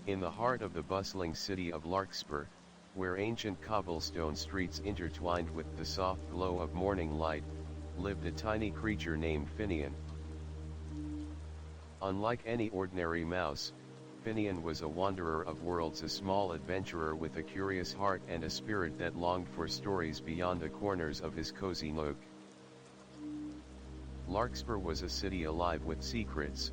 In the heart of the bustling city of Larkspur, where ancient cobblestone streets intertwined with the soft glow of morning light, lived a tiny creature named Finian. Unlike any ordinary mouse, Finian was a wanderer of worlds, a small adventurer with a curious heart and a spirit that longed for stories beyond the corners of his cozy nook. Larkspur was a city alive with secrets,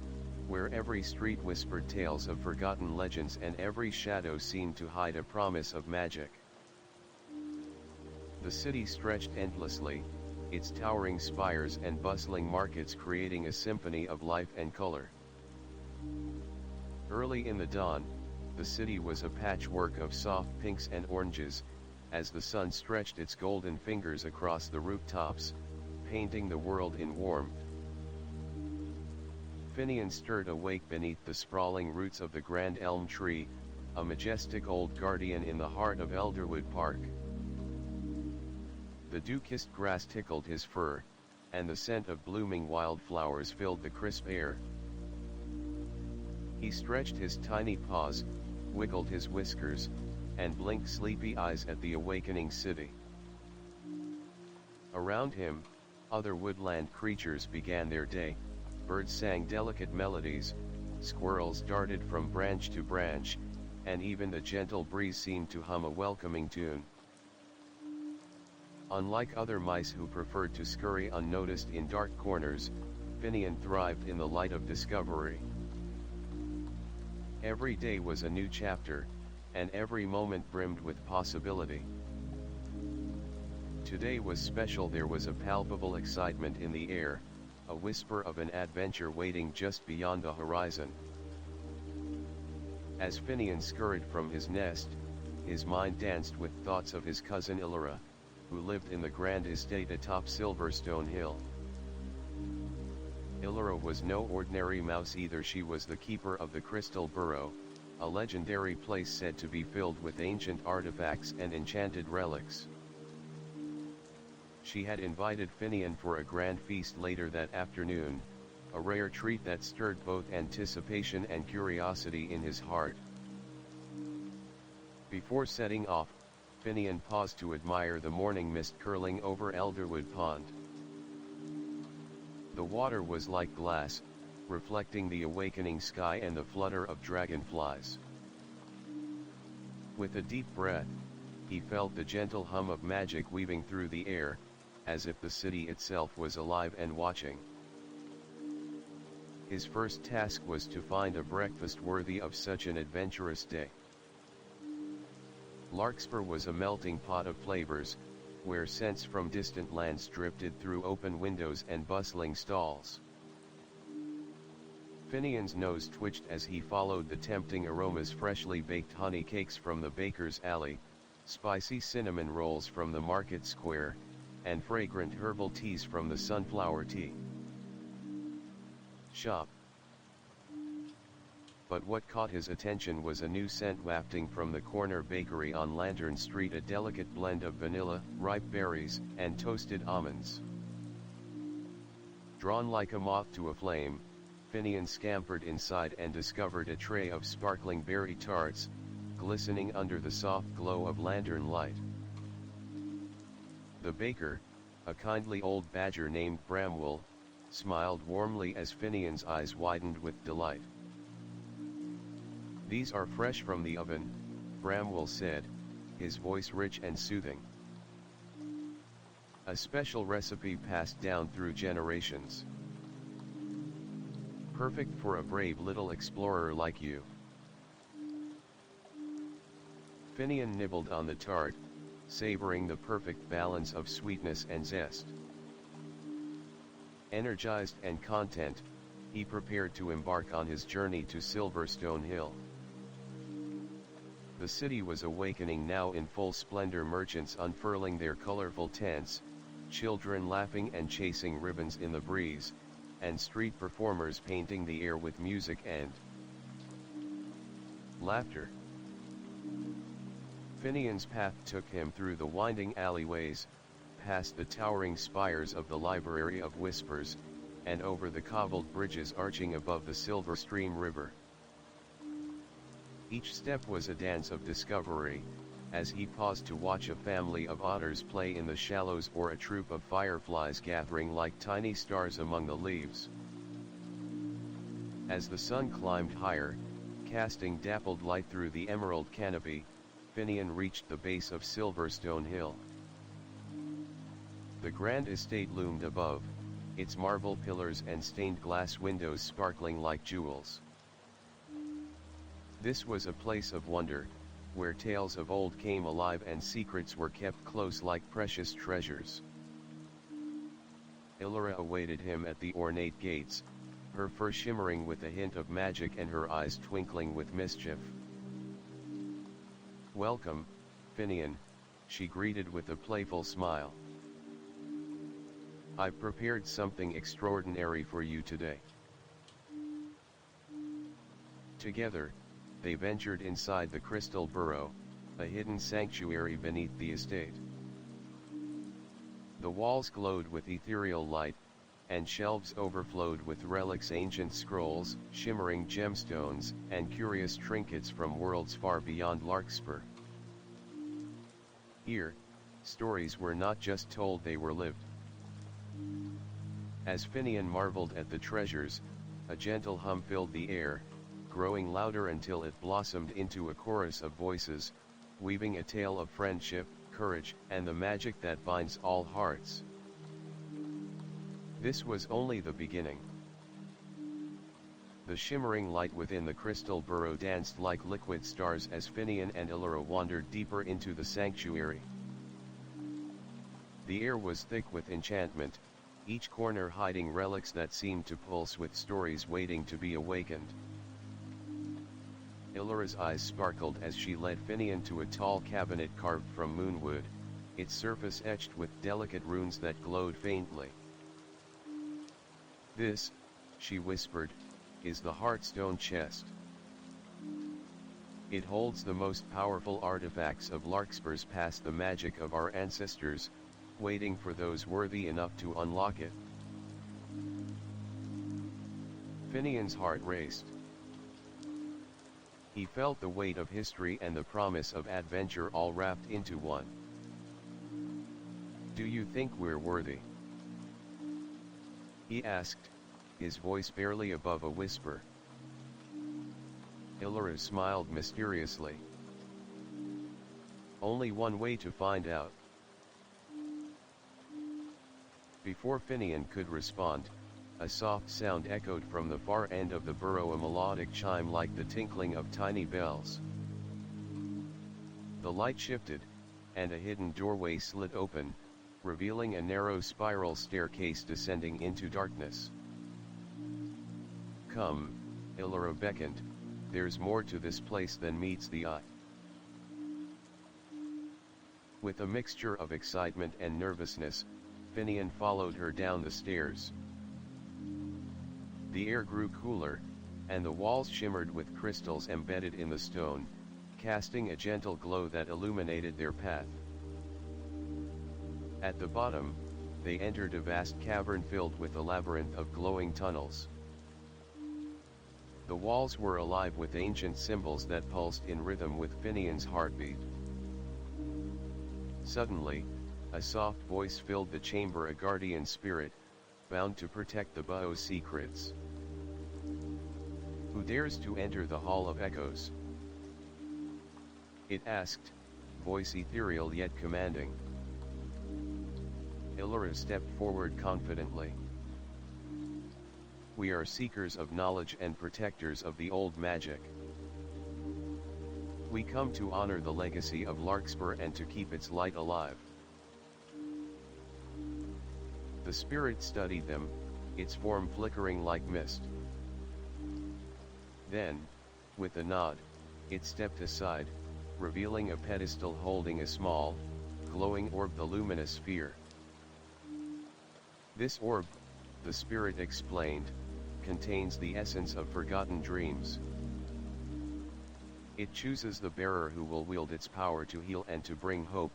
where every street whispered tales of forgotten legends and every shadow seemed to hide a promise of magic. The city stretched endlessly, its towering spires and bustling markets creating a symphony of life and color. Early in the dawn, the city was a patchwork of soft pinks and oranges, as the sun stretched its golden fingers across the rooftops, painting the world in warmth. Finian stirred awake beneath the sprawling roots of the grand elm tree, a majestic old guardian in the heart of Elderwood Park. The dew-kissed grass tickled his fur, and the scent of blooming wildflowers filled the crisp air. He stretched his tiny paws, wiggled his whiskers, and blinked sleepy eyes at the awakening city. Around him, other woodland creatures began their day, birds sang delicate melodies, squirrels darted from branch to branch, and even the gentle breeze seemed to hum a welcoming tune. Unlike other mice who preferred to scurry unnoticed in dark corners, Finian thrived in the light of discovery. Every day was a new chapter, and every moment brimmed with possibility. Today was special. There was a palpable excitement in the air, a whisper of an adventure waiting just beyond the horizon. As Finian scurried from his nest, his mind danced with thoughts of his cousin Illyra, who lived in the grand estate atop Silverstone Hill. Illyra was no ordinary mouse either. She was the keeper of the Crystal Burrow, a legendary place said to be filled with ancient artifacts and enchanted relics. She had invited Finian for a grand feast later that afternoon, a rare treat that stirred both anticipation and curiosity in his heart. Before setting off, Finian paused to admire the morning mist curling over Elderwood Pond. The water was like glass, reflecting the awakening sky and the flutter of dragonflies. With a deep breath, he felt the gentle hum of magic weaving through the air, as if the city itself was alive and watching. His first task was to find a breakfast worthy of such an adventurous day. Larkspur was a melting pot of flavors, where scents from distant lands drifted through open windows and bustling stalls. Finian's nose twitched as he followed the tempting aromas: freshly baked honey cakes from the baker's alley, spicy cinnamon rolls from the market square, and fragrant herbal teas from the sunflower tea shop. But what caught his attention was a new scent wafting from the corner bakery on Lantern Street, a delicate blend of vanilla, ripe berries, and toasted almonds. Drawn like a moth to a flame, Finian scampered inside and discovered a tray of sparkling berry tarts, glistening under the soft glow of lantern light. The baker, a kindly old badger named Bramwell, smiled warmly as Finian's eyes widened with delight. "These are fresh from the oven," Bramwell said, his voice rich and soothing. "A special recipe passed down through generations. Perfect for a brave little explorer like you." Finian nibbled on the tart, savoring the perfect balance of sweetness and zest. Energized and content, he prepared to embark on his journey to Silverstone Hill. The city was awakening now in full splendor: merchants unfurling their colorful tents, children laughing and chasing ribbons in the breeze, and street performers painting the air with music and laughter. Finian's path took him through the winding alleyways, past the towering spires of the Library of Whispers, and over the cobbled bridges arching above the silver stream river. Each step was a dance of discovery, as he paused to watch a family of otters play in the shallows or a troop of fireflies gathering like tiny stars among the leaves. As the sun climbed higher, casting dappled light through the emerald canopy, Finian reached the base of Silverstone Hill. The grand estate loomed above, its marble pillars and stained glass windows sparkling like jewels. This was a place of wonder, where tales of old came alive and secrets were kept close like precious treasures. Illyra awaited him at the ornate gates, her fur shimmering with a hint of magic and her eyes twinkling with mischief. "Welcome, Finian," she greeted with a playful smile. "I've prepared something extraordinary for you today." Together, they ventured inside the Crystal Burrow, a hidden sanctuary beneath the estate. The walls glowed with ethereal light, and shelves overflowed with relics, ancient scrolls, shimmering gemstones, and curious trinkets from worlds far beyond Larkspur. Here, stories were not just told, they were lived. As Finian marveled at the treasures, a gentle hum filled the air, growing louder until it blossomed into a chorus of voices, weaving a tale of friendship, courage, and the magic that binds all hearts. This was only the beginning. The shimmering light within the crystal burrow danced like liquid stars as Finian and Illyra wandered deeper into the sanctuary. The air was thick with enchantment, each corner hiding relics that seemed to pulse with stories waiting to be awakened. Illyra's eyes sparkled as she led Finian to a tall cabinet carved from moonwood, its surface etched with delicate runes that glowed faintly. "This," she whispered, "is the Heartstone chest. It holds the most powerful artifacts of Larkspur's past, the magic of our ancestors, waiting for those worthy enough to unlock it." Finian's heart raced. He felt the weight of history and the promise of adventure all wrapped into one. "Do you think we're worthy?" he asked, his voice barely above a whisper. Illyra smiled mysteriously. "Only one way to find out." Before Finian could respond, a soft sound echoed from the far end of the burrow, a melodic chime like the tinkling of tiny bells. The light shifted, and a hidden doorway slid open, revealing a narrow spiral staircase descending into darkness. "Come," Illyra beckoned, "there's more to this place than meets the eye." With a mixture of excitement and nervousness, Finian followed her down the stairs. The air grew cooler, and the walls shimmered with crystals embedded in the stone, casting a gentle glow that illuminated their path. At the bottom, they entered a vast cavern filled with a labyrinth of glowing tunnels. The walls were alive with ancient symbols that pulsed in rhythm with Finian's heartbeat. Suddenly, a soft voice filled the chamber, a guardian spirit, bound to protect the burrow's secrets. "Who dares to enter the Hall of Echoes?" it asked, voice ethereal yet commanding. Illyra stepped forward confidently. "We are seekers of knowledge and protectors of the old magic. We come to honor the legacy of Larkspur and to keep its light alive." The spirit studied them, its form flickering like mist. Then, with a nod, it stepped aside, revealing a pedestal holding a small, glowing orb, the luminous sphere. "This orb," the spirit explained, "contains the essence of forgotten dreams. It chooses the bearer who will wield its power to heal and to bring hope.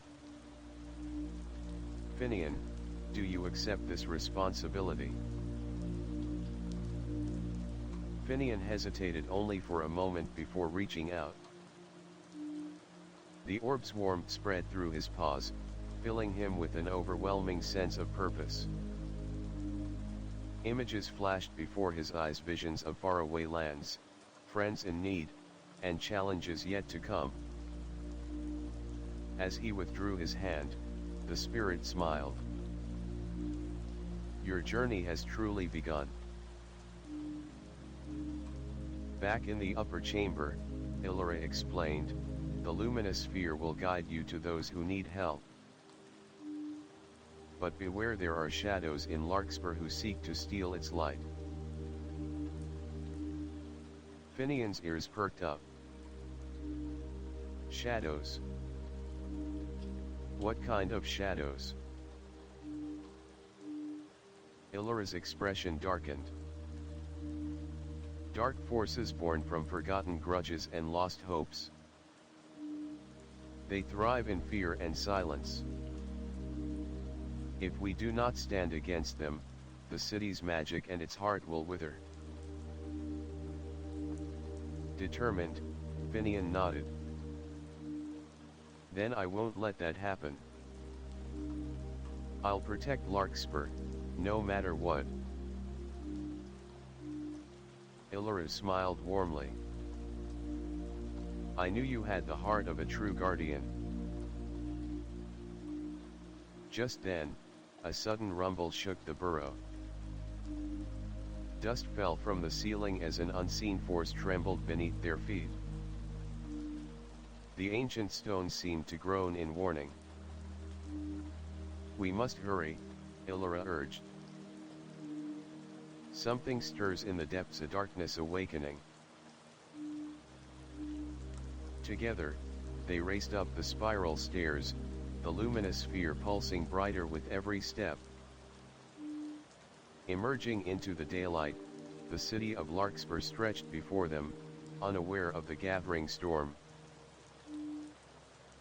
Finian, do you accept this responsibility?" Finian hesitated only for a moment before reaching out. The orb's warmth spread through his paws, filling him with an overwhelming sense of purpose. Images flashed before his eyes, visions of faraway lands, friends in need, and challenges yet to come. As he withdrew his hand, the spirit smiled. Your journey has truly begun. Back in the upper chamber, Illyra explained, the luminous sphere will guide you to those who need help. But beware, there are shadows in Larkspur who seek to steal its light. Finian's ears perked up. Shadows? What kind of shadows? Illyra's expression darkened. Dark forces born from forgotten grudges and lost hopes. They thrive in fear and silence. If we do not stand against them, the city's magic and its heart will wither. Determined, Finian nodded. Then I won't let that happen. I'll protect Larkspur, no matter what. Illyra smiled warmly. I knew you had the heart of a true guardian. Just then, a sudden rumble shook the burrow. Dust fell from the ceiling as an unseen force trembled beneath their feet. The ancient stones seemed to groan in warning. We must hurry, Illyra urged. Something stirs in the depths, a darkness awakening. Together, they raced up the spiral stairs, the luminous sphere pulsing brighter with every step. Emerging into the daylight, the city of Larkspur stretched before them, unaware of the gathering storm.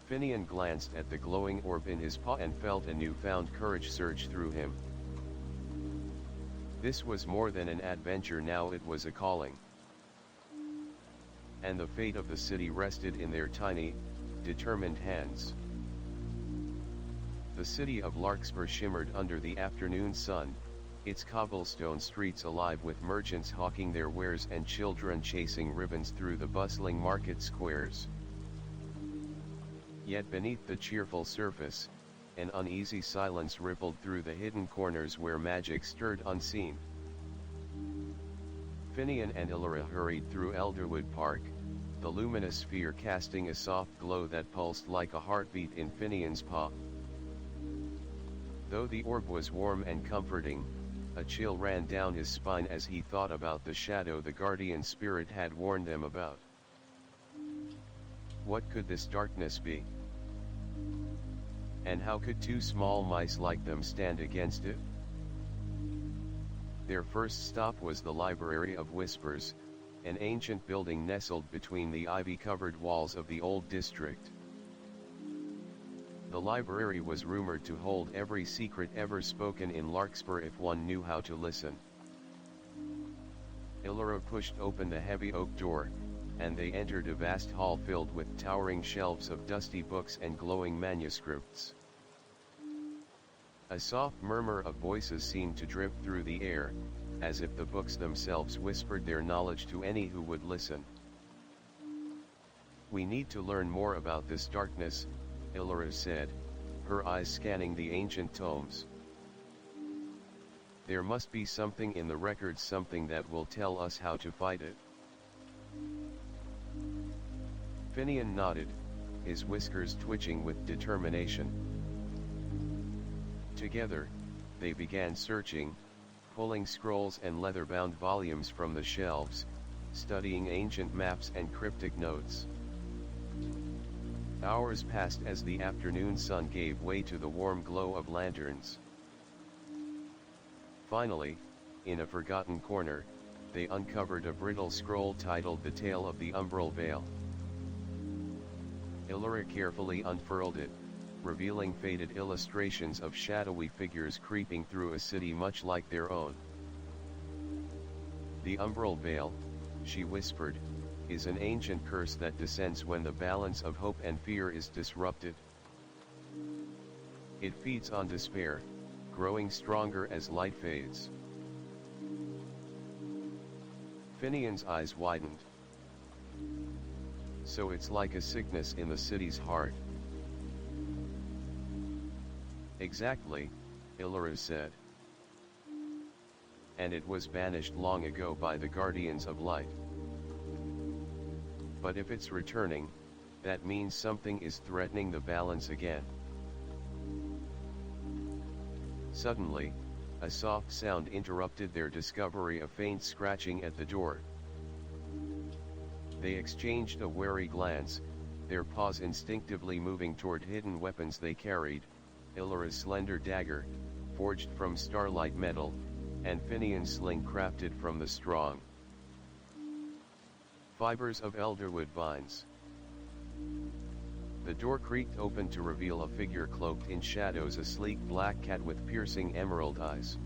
Finian glanced at the glowing orb in his paw and felt a newfound courage surge through him. This was more than an adventure now, it was a calling. And the fate of the city rested in their tiny, determined hands. The city of Larkspur shimmered under the afternoon sun, its cobblestone streets alive with merchants hawking their wares and children chasing ribbons through the bustling market squares. Yet beneath the cheerful surface, an uneasy silence rippled through the hidden corners where magic stirred unseen. Finian and Illyra hurried through Elderwood Park, the luminous sphere casting a soft glow that pulsed like a heartbeat in Finian's paw. Though the orb was warm and comforting, a chill ran down his spine as he thought about the shadow the guardian spirit had warned them about. What could this darkness be? And how could two small mice like them stand against it? Their first stop was the Library of Whispers, an ancient building nestled between the ivy-covered walls of the old district. The library was rumored to hold every secret ever spoken in Larkspur if one knew how to listen. Illyra pushed open the heavy oak door, and they entered a vast hall filled with towering shelves of dusty books and glowing manuscripts. A soft murmur of voices seemed to drift through the air, as if the books themselves whispered their knowledge to any who would listen. We need to learn more about this darkness, Illyra said, her eyes scanning the ancient tomes. There must be something in the records, something that will tell us how to fight it. Finian nodded, his whiskers twitching with determination. Together, they began searching, pulling scrolls and leather-bound volumes from the shelves, studying ancient maps and cryptic notes. Hours passed as the afternoon sun gave way to the warm glow of lanterns. Finally, in a forgotten corner, they uncovered a brittle scroll titled The Tale of the Umbral Vale. Illyra carefully unfurled it, revealing faded illustrations of shadowy figures creeping through a city much like their own. The Umbral Vale, she whispered, is an ancient curse that descends when the balance of hope and fear is disrupted. It feeds on despair, growing stronger as light fades. Finian's eyes widened. So it's like a sickness in the city's heart. Exactly, Illyra said. And it was banished long ago by the Guardians of Light. But if it's returning, that means something is threatening the balance again. Suddenly, a soft sound interrupted their discovery, a faint scratching at the door. They exchanged a wary glance, their paws instinctively moving toward hidden weapons they carried, Illyra's slender dagger, forged from starlight metal, and Finian's sling crafted from the strong fibers of elderwood vines. The door creaked open to reveal a figure cloaked in shadows, a sleek black cat with piercing emerald eyes.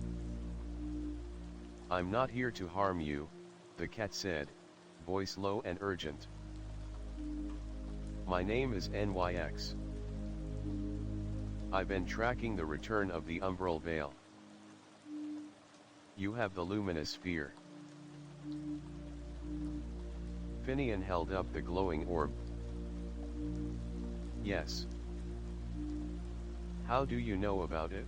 "I'm not here to harm you," the cat said, voice low and urgent. "My name is NYX. I've been tracking the return of the Umbral Veil. You have the luminous sphere." Finian held up the glowing orb. "Yes. How do you know about it?"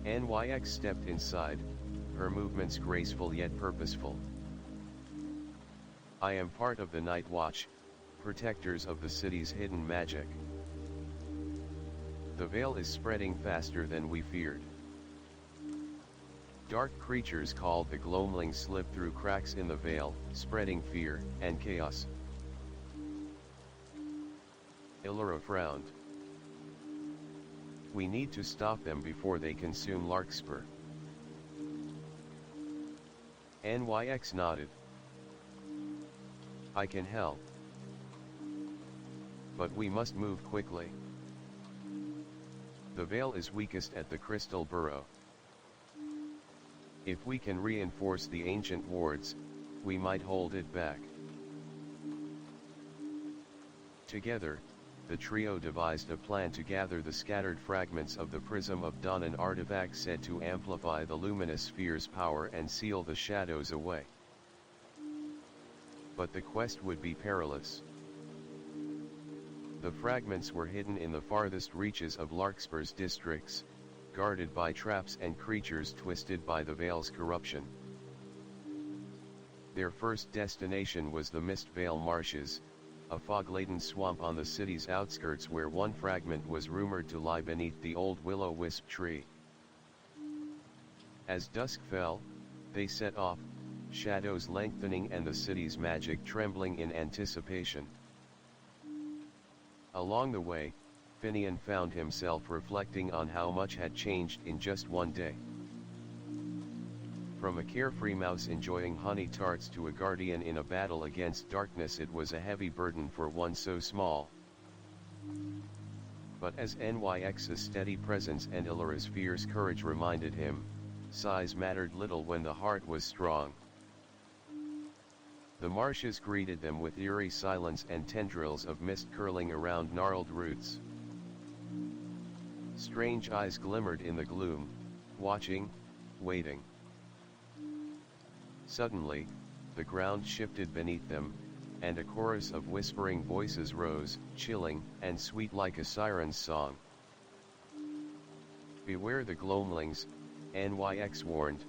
NYX stepped inside, her movements graceful yet purposeful. "I am part of the Night Watch, protectors of the city's hidden magic. The veil is spreading faster than we feared. Dark creatures called the Gloamlings slip through cracks in the veil, spreading fear and chaos." Illyra frowned. "We need to stop them before they consume Larkspur." NYX nodded. "I can help. But we must move quickly. The veil is weakest at the Crystal Burrow. If we can reinforce the ancient wards, we might hold it back." Together, the trio devised a plan to gather the scattered fragments of the Prism of Dawn, an artifact said to amplify the luminous sphere's power and seal the shadows away. But the quest would be perilous. The fragments were hidden in the farthest reaches of Larkspur's districts, guarded by traps and creatures twisted by the veil's corruption. Their first destination was the Mistvale Marshes, a fog-laden swamp on the city's outskirts where one fragment was rumored to lie beneath the old willow-wisp tree. As dusk fell, they set off, shadows lengthening and the city's magic trembling in anticipation. Along the way, Finian found himself reflecting on how much had changed in just one day. From a carefree mouse enjoying honey tarts to a guardian in a battle against darkness, it was a heavy burden for one so small. But as NYX's steady presence and Illyra's fierce courage reminded him, size mattered little when the heart was strong. The marshes greeted them with eerie silence and tendrils of mist curling around gnarled roots. Strange eyes glimmered in the gloom, watching, waiting. Suddenly, the ground shifted beneath them, and a chorus of whispering voices rose, chilling and sweet like a siren's song. "Beware the Gloamlings," NYX warned,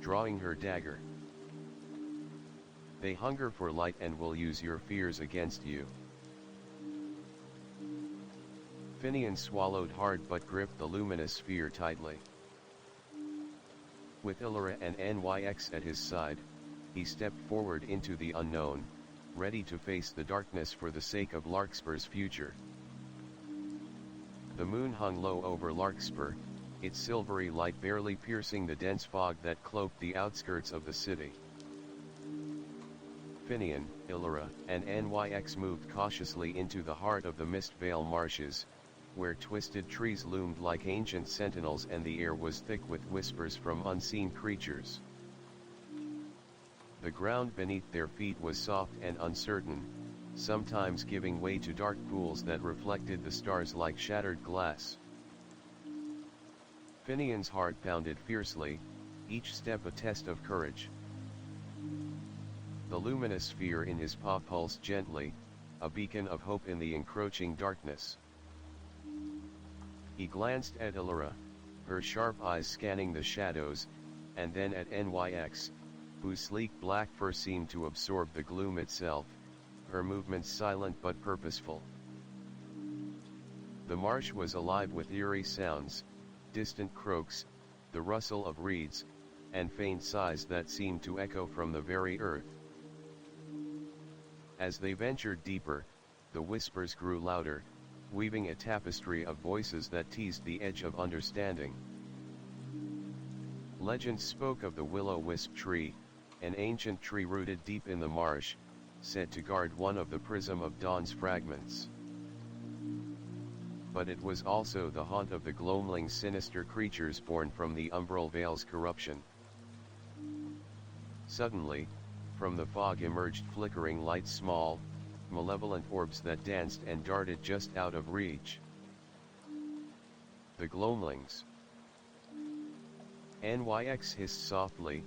drawing her dagger. "They hunger for light and will use your fears against you." Finian swallowed hard but gripped the luminous sphere tightly. With Illyra and NYX at his side, he stepped forward into the unknown, ready to face the darkness for the sake of Larkspur's future. The moon hung low over Larkspur, its silvery light barely piercing the dense fog that cloaked the outskirts of the city. Finian, Illyra, and NYX moved cautiously into the heart of the Mistvale Marshes, where twisted trees loomed like ancient sentinels and the air was thick with whispers from unseen creatures. The ground beneath their feet was soft and uncertain, sometimes giving way to dark pools that reflected the stars like shattered glass. Finian's heart pounded fiercely, each step a test of courage. The luminous sphere in his paw pulsed gently, a beacon of hope in the encroaching darkness. He glanced at Allura, her sharp eyes scanning the shadows, and then at Nyx, whose sleek black fur seemed to absorb the gloom itself, her movements silent but purposeful. The marsh was alive with eerie sounds, distant croaks, the rustle of reeds, and faint sighs that seemed to echo from the very earth. As they ventured deeper, the whispers grew louder, weaving a tapestry of voices that teased the edge of understanding. Legends spoke of the willow-wisp tree, an ancient tree rooted deep in the marsh, said to guard one of the Prism of Dawn's fragments. But it was also the haunt of the gloamling's sinister creatures born from the Umbral Vale's corruption. Suddenly, from the fog emerged flickering lights, small, malevolent orbs that danced and darted just out of reach. The gloamlings. Nyx hissed softly,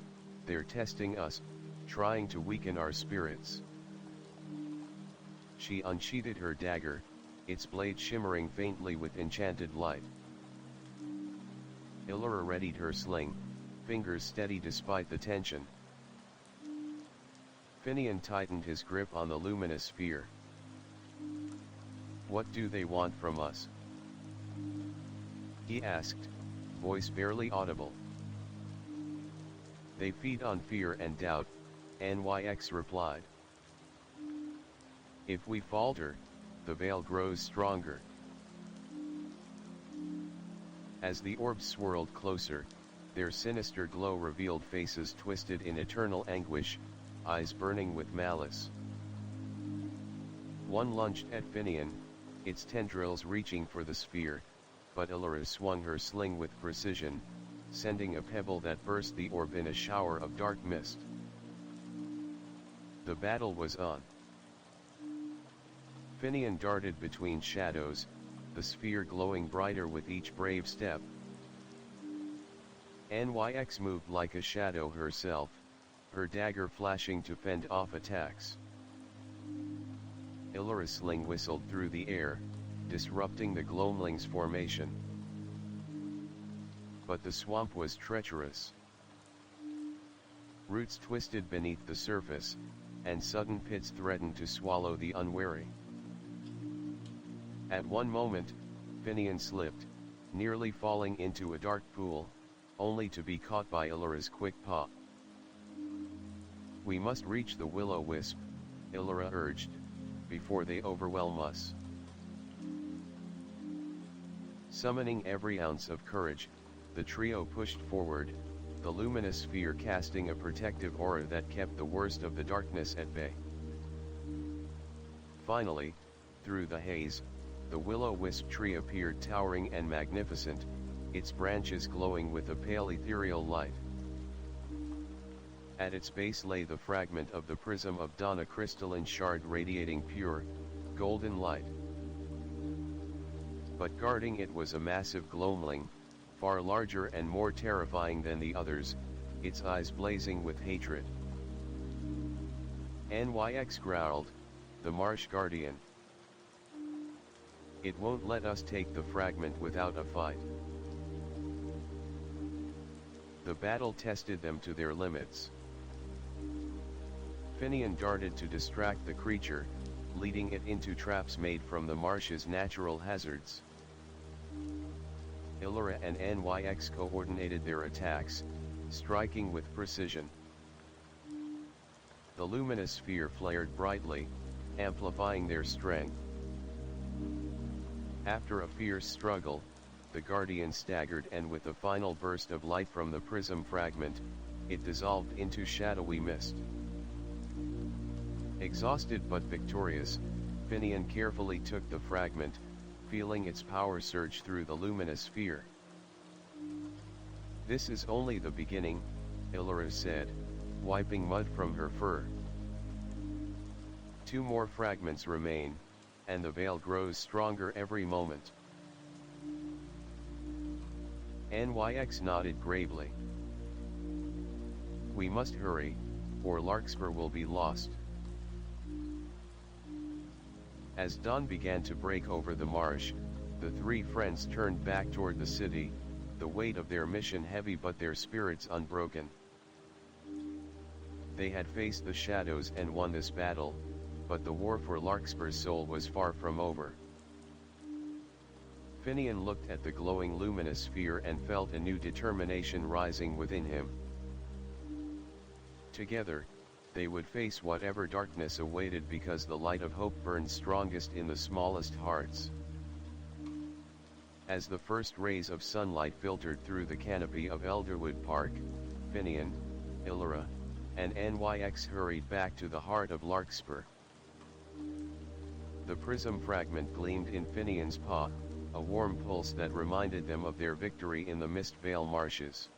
"They're testing us, trying to weaken our spirits." She unsheathed her dagger, its blade shimmering faintly with enchanted light. Allura readied her sling, fingers steady despite the tension. Finian tightened his grip on the luminous sphere. "What do they want from us?" he asked, voice barely audible. "They feed on fear and doubt," Nyx replied. "If we falter, the veil grows stronger." As the orbs swirled closer, their sinister glow revealed faces twisted in eternal anguish, eyes burning with malice. One lunged at Finian, its tendrils reaching for the sphere, but Allura swung her sling with precision, sending a pebble that burst the orb in a shower of dark mist. The battle was on. Finian darted between shadows, the sphere glowing brighter with each brave step. Nyx moved like a shadow herself, her dagger flashing to fend off attacks. Allura's sling whistled through the air, disrupting the gloamling's formation. But the swamp was treacherous. Roots twisted beneath the surface, and sudden pits threatened to swallow the unwary. At one moment, Finian slipped, nearly falling into a dark pool, only to be caught by Allura's quick paw. "We must reach the will-o'-wisp," Allura urged, "before they overwhelm us." Summoning every ounce of courage, the trio pushed forward, the luminous sphere casting a protective aura that kept the worst of the darkness at bay. Finally, through the haze, the willow-wisp tree appeared towering and magnificent, its branches glowing with a pale ethereal light. At its base lay the fragment of the Prism of Dawn, a crystalline shard radiating pure, golden light. But guarding it was a massive gloamling, far larger and more terrifying than the others, its eyes blazing with hatred. Nyx growled, "The Marsh Guardian. It won't let us take the fragment without a fight." The battle tested them to their limits. Finian darted to distract the creature, leading it into traps made from the marsh's natural hazards. Allura and Nyx coordinated their attacks, striking with precision. The luminous sphere flared brightly, amplifying their strength. After a fierce struggle, the Guardian staggered, and with a final burst of light from the prism fragment, it dissolved into shadowy mist. Exhausted but victorious, Finian carefully took the fragment, feeling its power surge through the luminous sphere. "This is only the beginning," Allura said, wiping mud from her fur. 2 more fragments remain, and the veil grows stronger every moment. Nyx nodded gravely. We must hurry, or Larkspur will be lost. As dawn began to break over the marsh, the 3 friends turned back toward the city, the weight of their mission heavy but their spirits unbroken. They had faced the shadows and won this battle, but the war for Larkspur's soul was far from over. Finian looked at the glowing luminous sphere and felt a new determination rising within him. Together, they would face whatever darkness awaited because the light of hope burned strongest in the smallest hearts. As the first rays of sunlight filtered through the canopy of Elderwood Park, Finian, Illyra, and Nyx hurried back to the heart of Larkspur. The prism fragment gleamed in Finian's paw, a warm pulse that reminded them of their victory in the Mistvale marshes.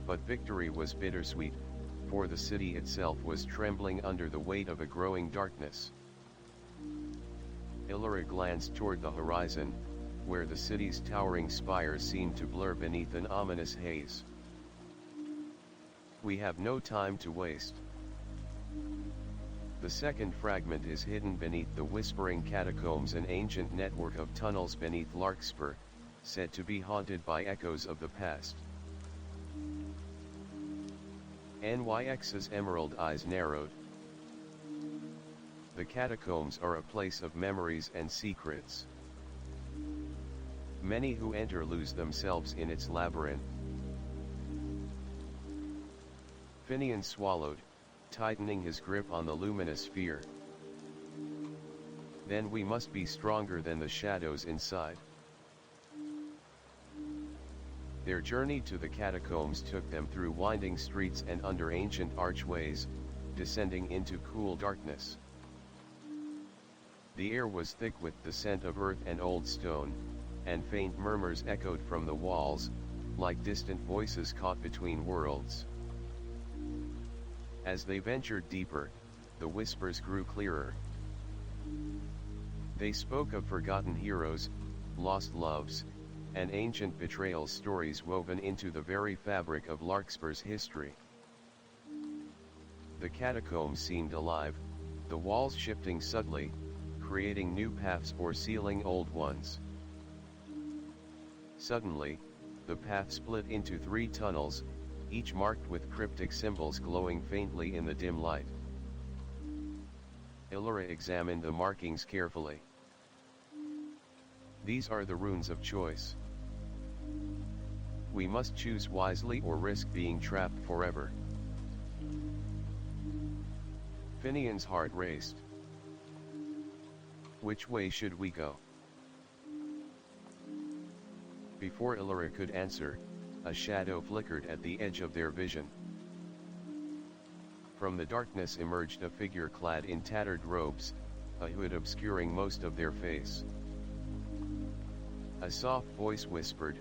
But victory was bittersweet, for the city itself was trembling under the weight of a growing darkness. Illyra glanced toward the horizon, where the city's towering spires seemed to blur beneath an ominous haze. We have no time to waste. The second fragment is hidden beneath the Whispering Catacombs, an ancient network of tunnels beneath Larkspur, said to be haunted by echoes of the past. Nyx's emerald eyes narrowed. The catacombs are a place of memories and secrets. Many who enter lose themselves in its labyrinth. Finian swallowed, tightening his grip on the luminous sphere. Then we must be stronger than the shadows inside. Their journey to the catacombs took them through winding streets and under ancient archways, descending into cool darkness. The air was thick with the scent of earth and old stone, and faint murmurs echoed from the walls, like distant voices caught between worlds. As they ventured deeper, the whispers grew clearer. They spoke of forgotten heroes, lost loves, and ancient betrayal stories woven into the very fabric of Larkspur's history. The catacombs seemed alive, the walls shifting subtly, creating new paths or sealing old ones. Suddenly, the path split into 3 tunnels, each marked with cryptic symbols glowing faintly in the dim light. Illyra examined the markings carefully. These are the runes of choice. We must choose wisely or risk being trapped forever. Finian's heart raced. Which way should we go? Before Illyra could answer, a shadow flickered at the edge of their vision. From the darkness emerged a figure clad in tattered robes, a hood obscuring most of their face. A soft voice whispered,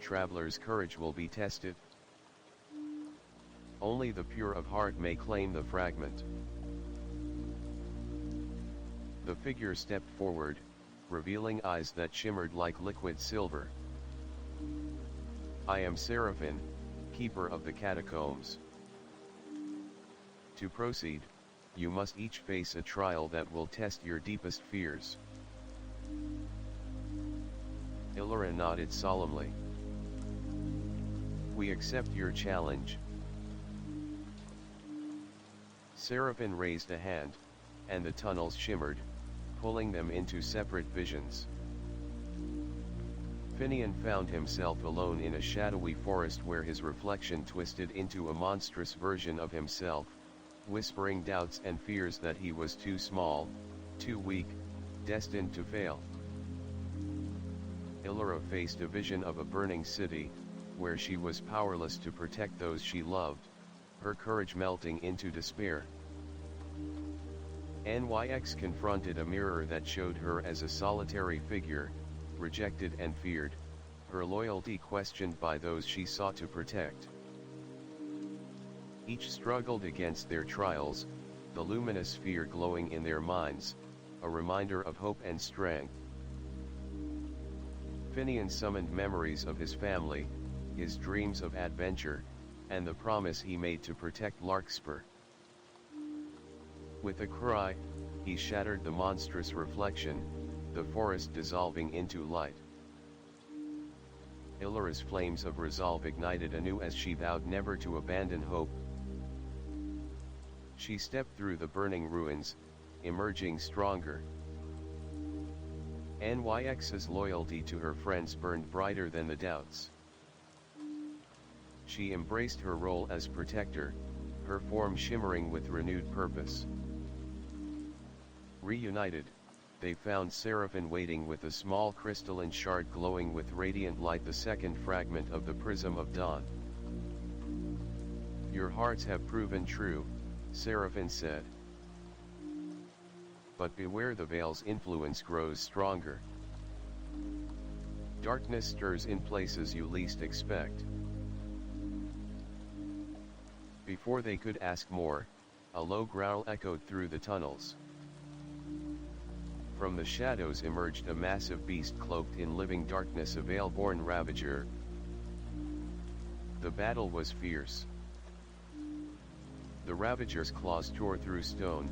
"Traveler's courage will be tested. Only the pure of heart may claim the fragment." The figure stepped forward, revealing eyes that shimmered like liquid silver. "I am Seraphim, keeper of the catacombs. To proceed, you must each face a trial that will test your deepest fears." Illyra nodded solemnly. "We accept your challenge." Seraphim raised a hand, and the tunnels shimmered, pulling them into separate visions. Finian found himself alone in a shadowy forest where his reflection twisted into a monstrous version of himself, whispering doubts and fears that he was too small, too weak, destined to fail. Illyra faced a vision of a burning city, where she was powerless to protect those she loved, her courage melting into despair. Nyx confronted a mirror that showed her as a solitary figure, rejected and feared, her loyalty questioned by those she sought to protect. Each struggled against their trials, the luminous sphere glowing in their minds, a reminder of hope and strength. Finian summoned memories of his family, his dreams of adventure, and the promise he made to protect Larkspur. With a cry, he shattered the monstrous reflection, the forest dissolving into light. Illyra's flames of resolve ignited anew as she vowed never to abandon hope. She stepped through the burning ruins, emerging stronger. Nyx's loyalty to her friends burned brighter than the doubts. She embraced her role as protector, her form shimmering with renewed purpose. Reunited, they found Seraphim waiting with a small crystalline shard glowing with radiant light, the second fragment of the Prism of Dawn. "Your hearts have proven true," Seraphim said. "But beware, the veil's influence grows stronger. Darkness stirs in places you least expect." Before they could ask more, a low growl echoed through the tunnels. From the shadows emerged a massive beast cloaked in living darkness, a veil-born ravager. The battle was fierce. The ravager's claws tore through stone,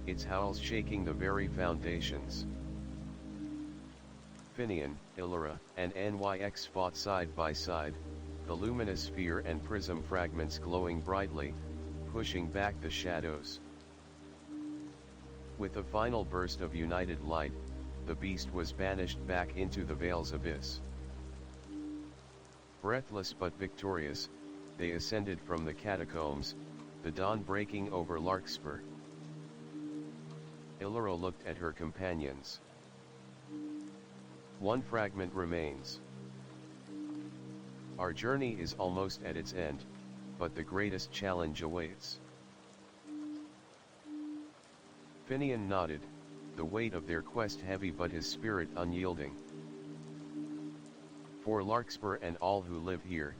its howls shaking the very foundations. Finian, Illyra, and Nyx fought side by side, the luminous sphere and prism fragments glowing brightly, pushing back the shadows. With a final burst of united light, the beast was banished back into the veil's abyss. Breathless but victorious, they ascended from the catacombs, the dawn breaking over Larkspur. Illyra looked at her companions. "One fragment remains. Our journey is almost at its end, but the greatest challenge awaits." Finian nodded, the weight of their quest heavy but his spirit unyielding. "For Larkspur and all who live here,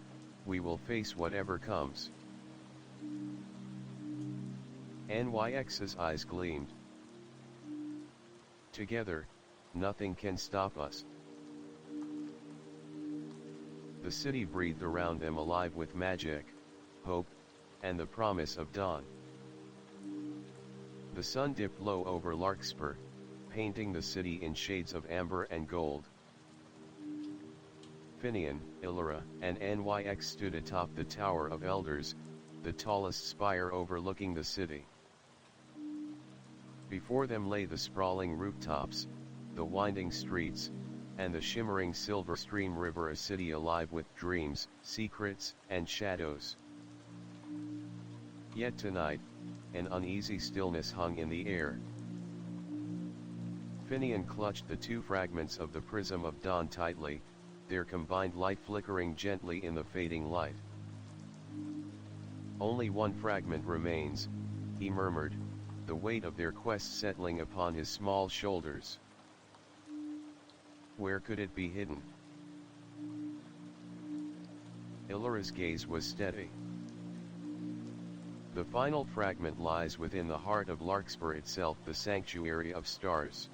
we will face whatever comes." Nyx's eyes gleamed. "Together, nothing can stop us." The city breathed around them, alive with magic, hope, and the promise of dawn. The sun dipped low over Larkspur, painting the city in shades of amber and gold. Finian, Illyra, and Nyx stood atop the Tower of Elders, the tallest spire overlooking the city. Before them lay the sprawling rooftops, the winding streets, and the shimmering silver stream river, a city alive with dreams, secrets, and shadows. Yet tonight, an uneasy stillness hung in the air. Finian clutched the two fragments of the Prism of Dawn tightly, their combined light flickering gently in the fading light. "Only one fragment remains," he murmured, the weight of their quest settling upon his small shoulders. "Where could it be hidden?" Illyra's gaze was steady. "The final fragment lies within the heart of Larkspur itself, the Sanctuary of Stars.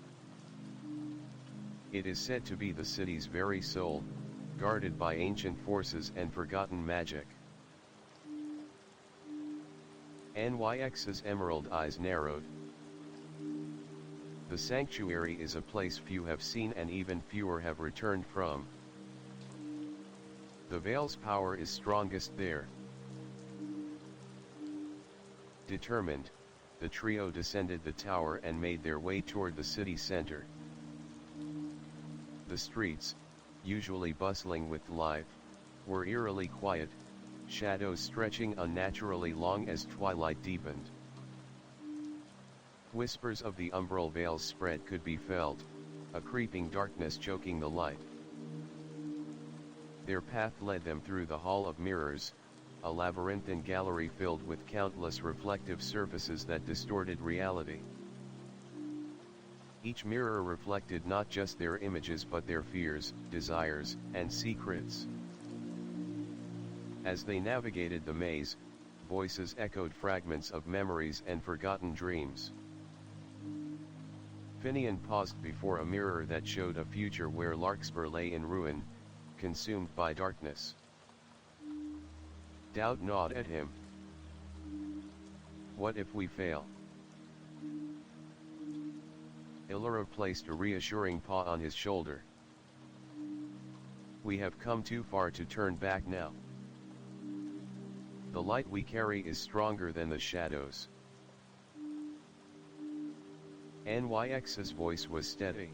It is said to be the city's very soul, guarded by ancient forces and forgotten magic." Nyx's emerald eyes narrowed. "The Sanctuary is a place few have seen and even fewer have returned from. The Veil's power is strongest there." Determined, the trio descended the tower and made their way toward the city center. The streets, usually bustling with life, were eerily quiet, shadows stretching unnaturally long as twilight deepened. Whispers of the Umbral Veil's spread could be felt, a creeping darkness choking the light. Their path led them through the Hall of Mirrors, a labyrinthine gallery filled with countless reflective surfaces that distorted reality. Each mirror reflected not just their images but their fears, desires, and secrets. As they navigated the maze, voices echoed fragments of memories and forgotten dreams. Finian paused before a mirror that showed a future where Larkspur lay in ruin, consumed by darkness. Doubt gnawed at him. What if we fail? Illyra placed a reassuring paw on his shoulder. We have come too far to turn back now. The light we carry is stronger than the shadows. Nyx's voice was steady.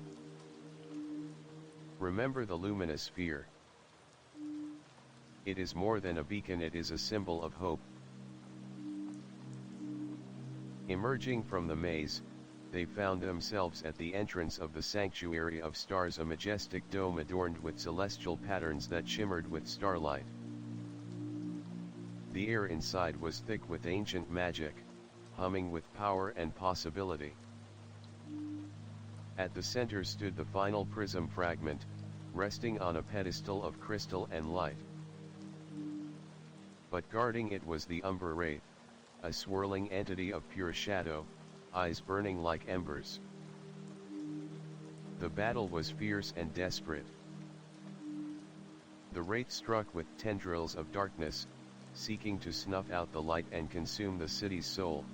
Remember the luminous sphere. It is more than a beacon, it is a symbol of hope. Emerging from the maze, they found themselves at the entrance of the Sanctuary of Stars, a majestic dome adorned with celestial patterns that shimmered with starlight. The air inside was thick with ancient magic, humming with power and possibility. At the center stood the final prism fragment, resting on a pedestal of crystal and light. But guarding it was the Umbral Wraith, a swirling entity of pure shadow, eyes burning like embers. The battle was fierce and desperate. The Wraith struck with tendrils of darkness, seeking to snuff out the light and consume the city's soul.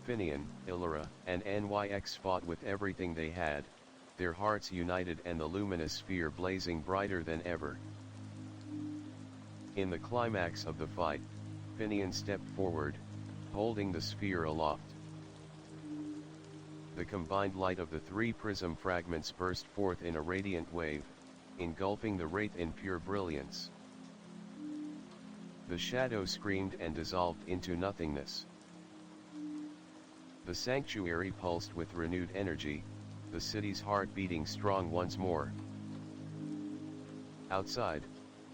Finian, Illyra, and Nyx fought with everything they had, their hearts united and the luminous sphere blazing brighter than ever. In the climax of the fight, Finian stepped forward, holding the sphere aloft. The combined light of the three prism fragments burst forth in a radiant wave, engulfing the Wraith in pure brilliance. The shadow screamed and dissolved into nothingness. The sanctuary pulsed with renewed energy, the city's heart beating strong once more. Outside,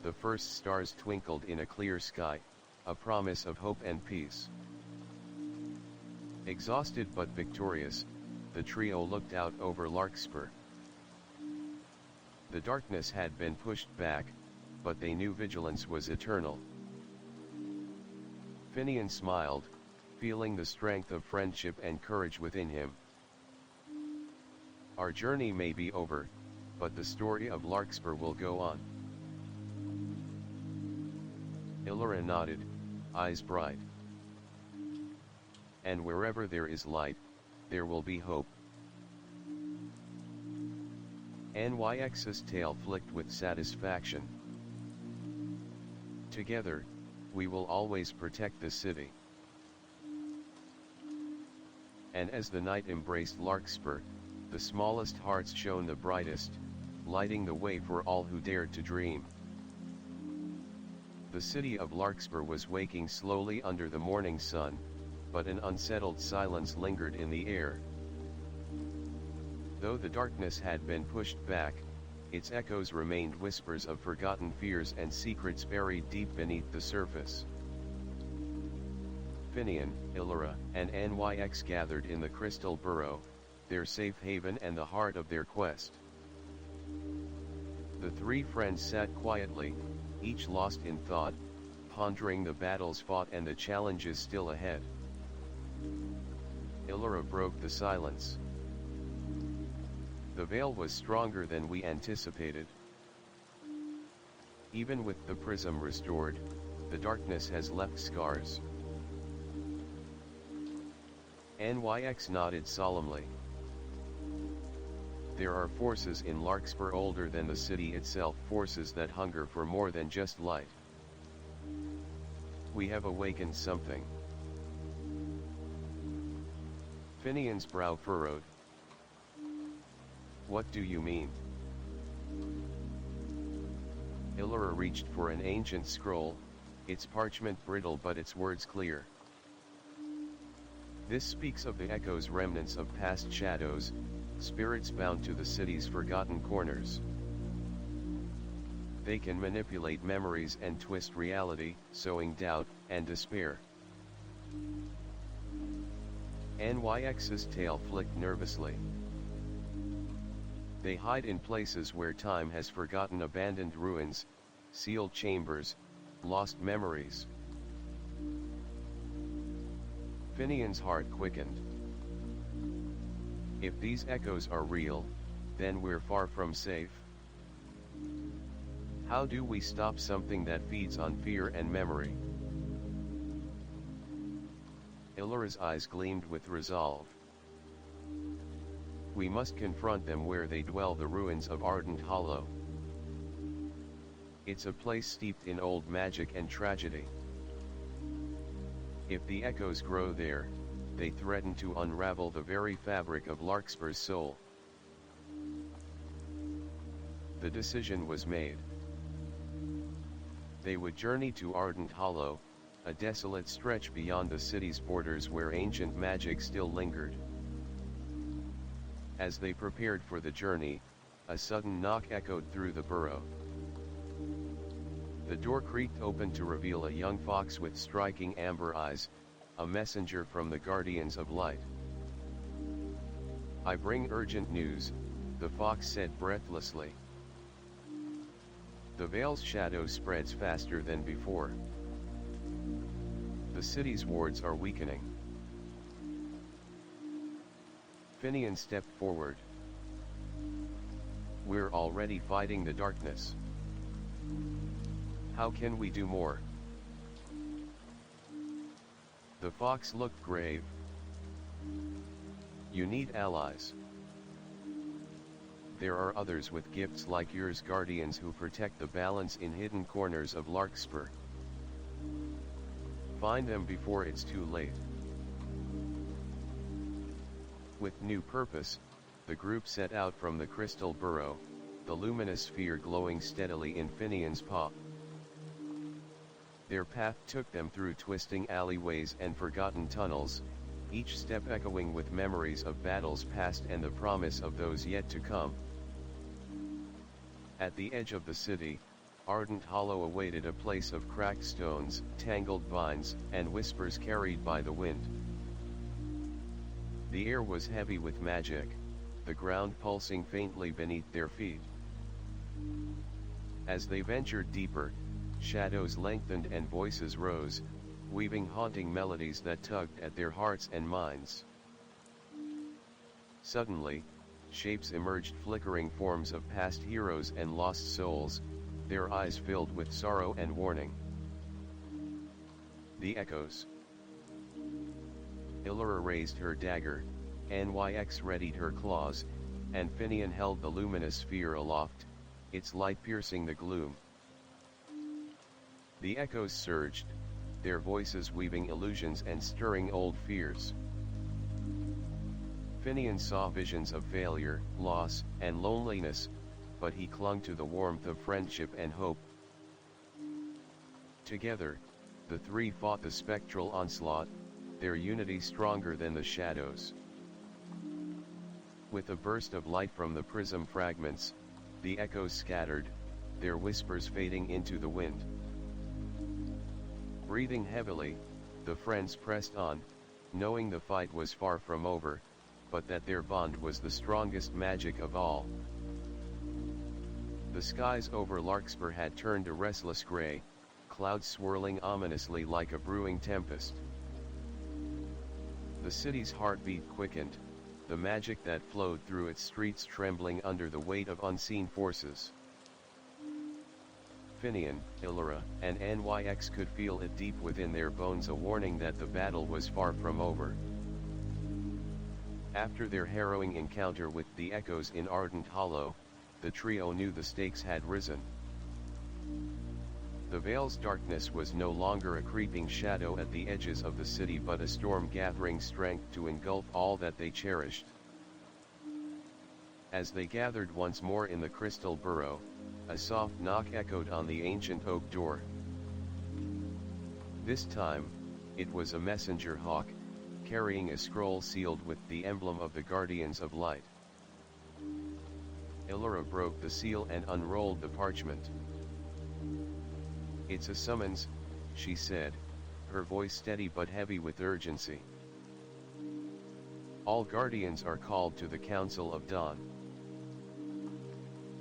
the first stars twinkled in a clear sky, a promise of hope and peace. Exhausted but victorious, the trio looked out over Larkspur. The darkness had been pushed back, but they knew vigilance was eternal. Finian smiled, feeling the strength of friendship and courage within him. Our journey may be over, but the story of Larkspur will go on. Illyra nodded, eyes bright. And wherever there is light, there will be hope. Nyx's tail flicked with satisfaction. Together, we will always protect the city. And as the night embraced Larkspur, the smallest hearts shone the brightest, lighting the way for all who dared to dream. The city of Larkspur was waking slowly under the morning sun, but an unsettled silence lingered in the air. Though the darkness had been pushed back, its echoes remained whispers of forgotten fears and secrets buried deep beneath the surface. Finian, Illyra, and Nyx gathered in the Crystal Burrow, their safe haven and the heart of their quest. The three friends sat quietly, each lost in thought, pondering the battles fought and the challenges still ahead. Illyra broke the silence. The veil was stronger than we anticipated. Even with the prism restored, the darkness has left scars. Nyx nodded solemnly. There are forces in Larkspur older than the city itself, forces that hunger for more than just light. We have awakened something. Finian's brow furrowed. What do you mean? Illyra reached for an ancient scroll, its parchment brittle but its words clear. This speaks of the echoes, remnants of past shadows, spirits bound to the city's forgotten corners. They can manipulate memories and twist reality, sowing doubt and despair. Nyx's tail flicked nervously. They hide in places where time has forgotten, abandoned ruins, sealed chambers, lost memories. Finian's heart quickened. If these echoes are real, then we're far from safe. How do we stop something that feeds on fear and memory? Illyra's eyes gleamed with resolve. We must confront them where they dwell, the ruins of Ardent Hollow. It's a place steeped in old magic and tragedy. If the echoes grow there, they threaten to unravel the very fabric of Larkspur's soul. The decision was made. They would journey to Ardent Hollow, a desolate stretch beyond the city's borders where ancient magic still lingered. As they prepared for the journey, a sudden knock echoed through the burrow. The door creaked open to reveal a young fox with striking amber eyes, a messenger from the Guardians of Light. "I bring urgent news," the fox said breathlessly. The Vale's shadow spreads faster than before. The city's wards are weakening. Finian stepped forward. "We're already fighting the darkness. How can we do more?" The fox looked grave. "You need allies. There are others with gifts like yours, guardians who protect the balance in hidden corners of Larkspur. Find them before it's too late." With new purpose, the group set out from the crystal burrow, the luminous sphere glowing steadily in Finian's paw. Their path took them through twisting alleyways and forgotten tunnels, each step echoing with memories of battles past and the promise of those yet to come. At the edge of the city, Ardent Hollow awaited, a place of cracked stones, tangled vines, and whispers carried by the wind. The air was heavy with magic, the ground pulsing faintly beneath their feet. As they ventured deeper, shadows lengthened and voices rose, weaving haunting melodies that tugged at their hearts and minds. Suddenly, shapes emerged, flickering forms of past heroes and lost souls, their eyes filled with sorrow and warning. The echoes. Illyra raised her dagger, Nyx readied her claws, and Finian held the luminous sphere aloft, its light piercing the gloom. The echoes surged, their voices weaving illusions and stirring old fears. Finian saw visions of failure, loss, and loneliness, but he clung to the warmth of friendship and hope. Together, the three fought the spectral onslaught, their unity stronger than the shadows. With a burst of light from the prism fragments, the echoes scattered, their whispers fading into the wind. Breathing heavily, the friends pressed on, knowing the fight was far from over, but that their bond was the strongest magic of all. The skies over Larkspur had turned a restless gray, clouds swirling ominously like a brewing tempest. The city's heartbeat quickened, the magic that flowed through its streets trembling under the weight of unseen forces. Finian, Illyra, and Nyx could feel it deep within their bones, a warning that the battle was far from over. After their harrowing encounter with the echoes in Ardent Hollow, the trio knew the stakes had risen. The Vale's darkness was no longer a creeping shadow at the edges of the city, but a storm gathering strength to engulf all that they cherished. As they gathered once more in the crystal burrow, a soft knock echoed on the ancient oak door. This time, it was a messenger hawk, carrying a scroll sealed with the emblem of the Guardians of Light. Illyra broke the seal and unrolled the parchment. "It's a summons," she said, her voice steady but heavy with urgency. "All guardians are called to the Council of Dawn.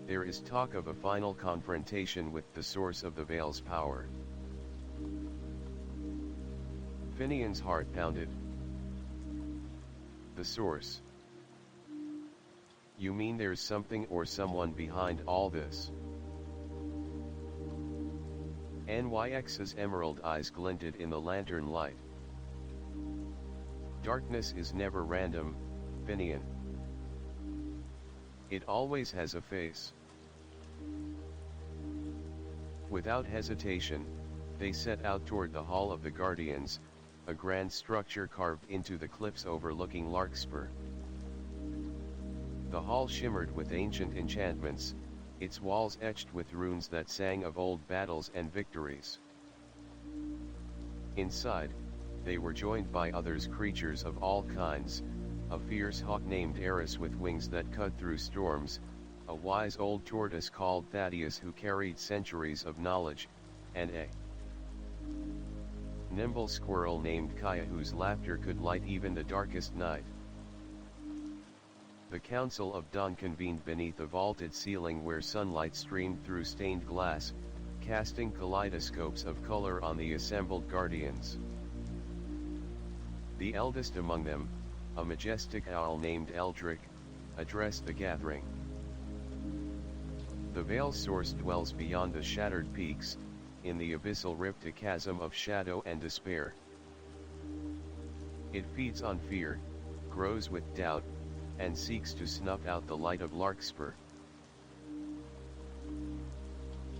There is talk of a final confrontation with the source of the Vale's power." Finian's heart pounded. the source. You mean there's something or someone behind all this? NYX's emerald eyes glinted in the lantern light. Darkness is never random, Finian. It always has a face. Without hesitation, they set out toward the Hall of the Guardians, a grand structure carved into the cliffs overlooking Larkspur. The hall shimmered with ancient enchantments, its walls etched with runes that sang of old battles and victories. Inside, they were joined by others, creatures of all kinds, a fierce hawk named Eris with wings that cut through storms, a wise old tortoise called Thaddeus who carried centuries of knowledge, and a nimble squirrel named Kaya whose laughter could light even the darkest night. The Council of Dawn convened beneath a vaulted ceiling where sunlight streamed through stained glass, casting kaleidoscopes of color on the assembled guardians. The eldest among them, a majestic owl named Eldrick, addressed the gathering. The Veil's source dwells beyond the shattered peaks, in the abyssal rift, a chasm of shadow and despair. It feeds on fear, grows with doubt, and seeks to snuff out the light of Larkspur.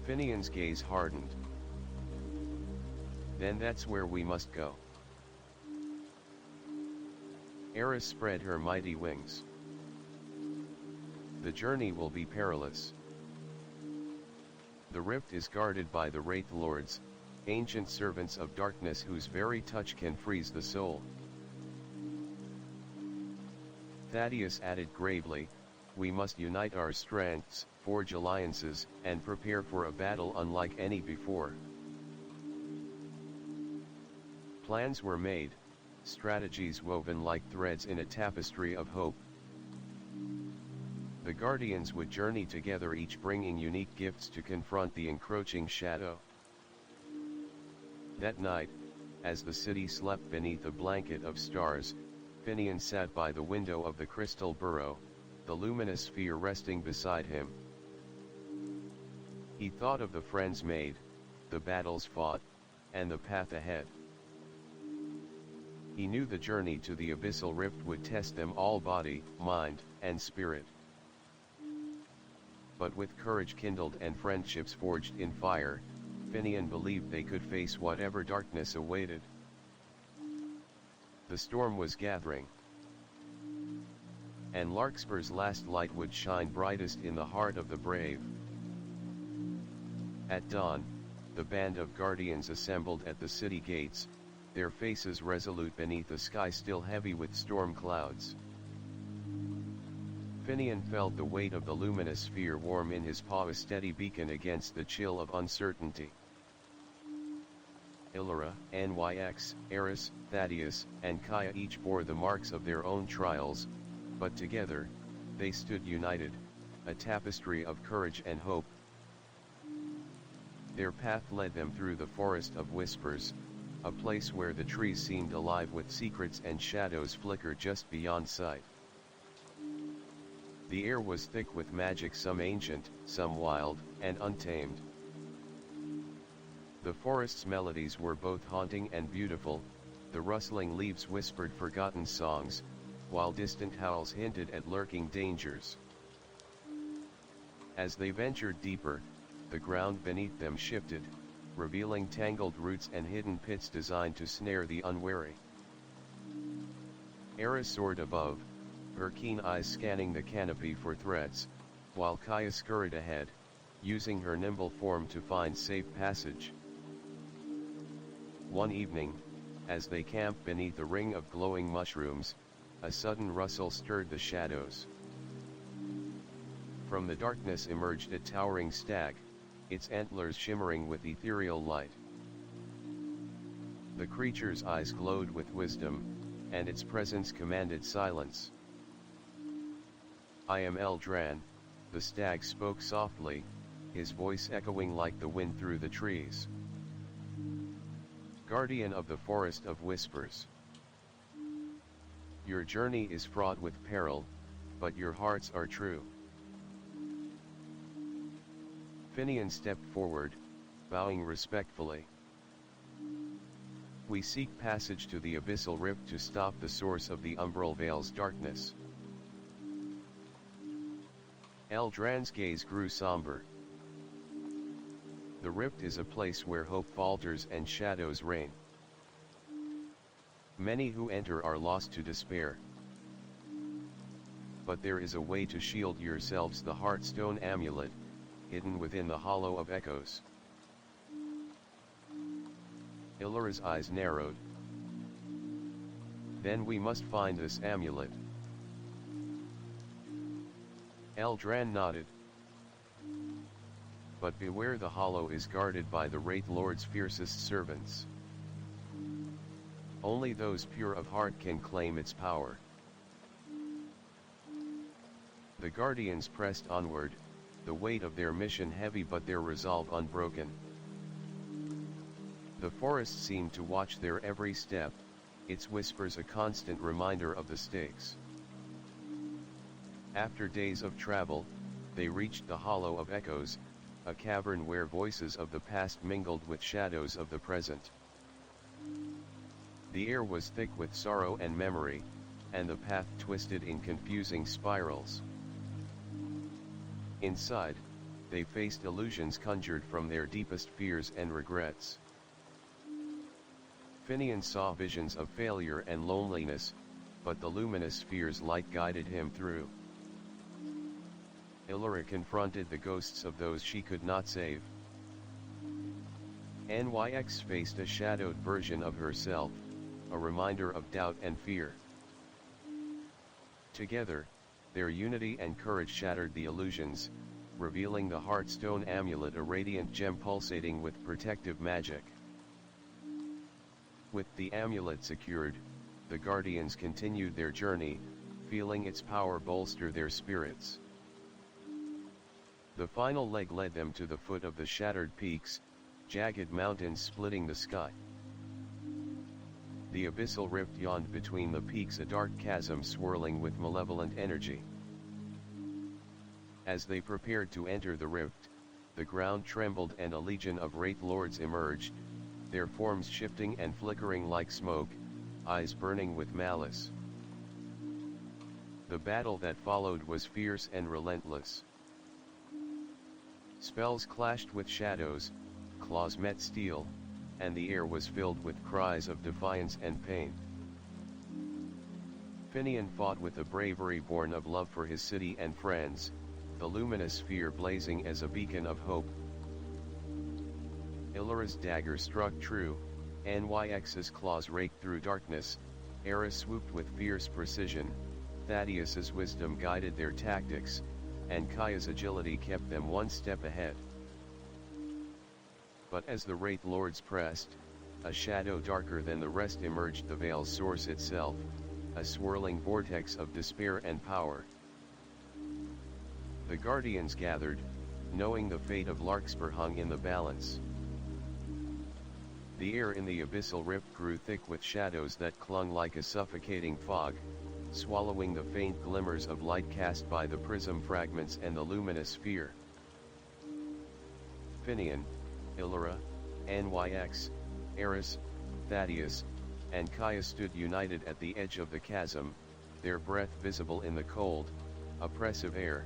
Finian's gaze hardened. Then that's where we must go. Eris spread her mighty wings. The journey will be perilous. The rift is guarded by the Wraith Lords, ancient servants of darkness whose very touch can freeze the soul. Thaddeus added gravely, we must unite our strengths, forge alliances, and prepare for a battle unlike any before. Plans were made, strategies woven like threads in a tapestry of hope. The Guardians would journey together, each bringing unique gifts to confront the encroaching shadow. That night, as the city slept beneath a blanket of stars, Finian sat by the window of the crystal burrow, the luminous sphere resting beside him. He thought of the friends made, the battles fought, and the path ahead. He knew the journey to the abyssal rift would test them all, body, mind, and spirit. But with courage kindled and friendships forged in fire, Finian believed they could face whatever darkness awaited. The storm was gathering, and Larkspur's last light would shine brightest in the heart of the brave. At dawn, the band of guardians assembled at the city gates, their faces resolute beneath a sky still heavy with storm clouds. Finian felt the weight of the luminous sphere warm in his paw, a steady beacon against the chill of uncertainty. Illyra, NYX, Eris, Thaddeus, and Kaya each bore the marks of their own trials, but together, they stood united, a tapestry of courage and hope. Their path led them through the forest of whispers, a place where the trees seemed alive with secrets and shadows flickered just beyond sight. The air was thick with magic, some ancient, some wild, and untamed. The forest's melodies were both haunting and beautiful, the rustling leaves whispered forgotten songs, while distant howls hinted at lurking dangers. As they ventured deeper, the ground beneath them shifted, revealing tangled roots and hidden pits designed to snare the unwary. Eris soared above, her keen eyes scanning the canopy for threats, while Kaya scurried ahead, using her nimble form to find safe passage. One evening, as they camped beneath a ring of glowing mushrooms, a sudden rustle stirred the shadows. From the darkness emerged a towering stag, its antlers shimmering with ethereal light. The creature's eyes glowed with wisdom, and its presence commanded silence. "I am Eldran," the stag spoke softly, his voice echoing like the wind through the trees. "Guardian of the Forest of Whispers. Your journey is fraught with peril, but your hearts are true. Finian stepped forward, bowing respectfully. We seek passage to the abyssal rift to stop the source of the Umbral Vale's darkness. Eldran's gaze grew somber. The rift is a place where hope falters and shadows reign. Many who enter are lost to despair. But there is a way to shield yourselves, the Heartstone amulet, hidden within the hollow of echoes. Illyra's eyes narrowed. Then we must find this amulet. Eldran nodded. But beware, the hollow is guarded by the Wraith Lord's fiercest servants. Only those pure of heart can claim its power. The Guardians pressed onward, the weight of their mission heavy but their resolve unbroken. The forest seemed to watch their every step, its whispers a constant reminder of the stakes. After days of travel, they reached the Hollow of Echoes, a cavern where voices of the past mingled with shadows of the present. The air was thick with sorrow and memory, and the path twisted in confusing spirals. Inside, they faced illusions conjured from their deepest fears and regrets. Finian saw visions of failure and loneliness, but the luminous sphere's light guided him through. Illyra confronted the ghosts of those she could not save. Nyx faced a shadowed version of herself, a reminder of doubt and fear. Together, their unity and courage shattered the illusions, revealing the Heartstone amulet, a radiant gem pulsating with protective magic. With the amulet secured, the Guardians continued their journey, feeling its power bolster their spirits. The final leg led them to the foot of the shattered peaks, jagged mountains splitting the sky. The abyssal rift yawned between the peaks, a dark chasm swirling with malevolent energy. As they prepared to enter the rift, the ground trembled and a legion of Wraith Lords emerged, their forms shifting and flickering like smoke, eyes burning with malice. The battle that followed was fierce and relentless. Spells clashed with shadows, claws met steel, and the air was filled with cries of defiance and pain. Finian fought with a bravery born of love for his city and friends, the luminous sphere blazing as a beacon of hope. Illyra's dagger struck true, Nyx's claws raked through darkness, Eris swooped with fierce precision, Thaddeus's wisdom guided their tactics, and Kaya's agility kept them one step ahead. But as the Wraith Lords pressed, a shadow darker than the rest emerged, the Vale's source itself, a swirling vortex of despair and power. The Guardians gathered, knowing the fate of Larkspur hung in the balance. The air in the abyssal rift grew thick with shadows that clung like a suffocating fog, swallowing the faint glimmers of light cast by the prism fragments and the luminous sphere. Finian, Illyra, Nyx, Eris, Thaddeus, and Kaya stood united at the edge of the chasm, their breath visible in the cold, oppressive air.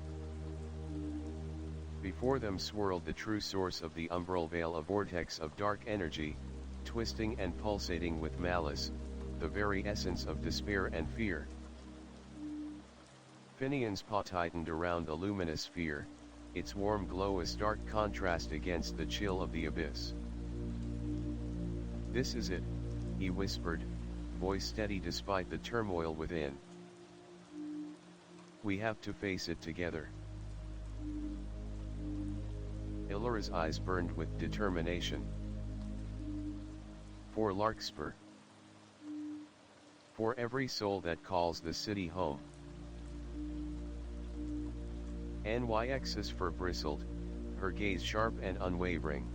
Before them swirled the true source of the Umbral Vale, a vortex of dark energy, twisting and pulsating with malice, the very essence of despair and fear. Finian's paw tightened around the luminous sphere, its warm glow a stark contrast against the chill of the abyss. "This is it," he whispered, voice steady despite the turmoil within. "We have to face it together." Illyra's eyes burned with determination. "For Larkspur. For every soul that calls the city home." Nyx's fur bristled, her gaze sharp and unwavering.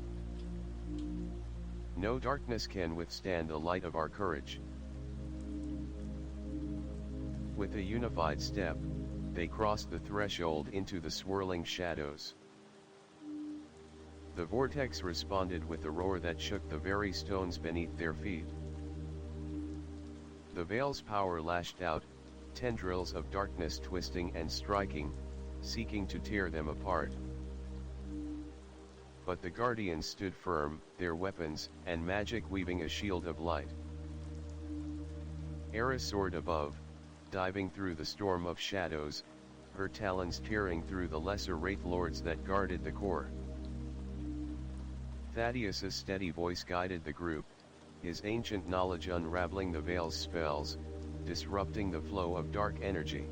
"No darkness can withstand the light of our courage." With a unified step, they crossed the threshold into the swirling shadows. The vortex responded with a roar that shook the very stones beneath their feet. The veil's power lashed out, tendrils of darkness twisting and striking, seeking to tear them apart. But the guardians stood firm, their weapons and magic weaving a shield of light. Eris soared above, diving through the storm of shadows, her talons tearing through the lesser wraith lords that guarded the core. Thaddeus's steady voice guided the group, his ancient knowledge unraveling the veil's spells, disrupting the flow of dark energy.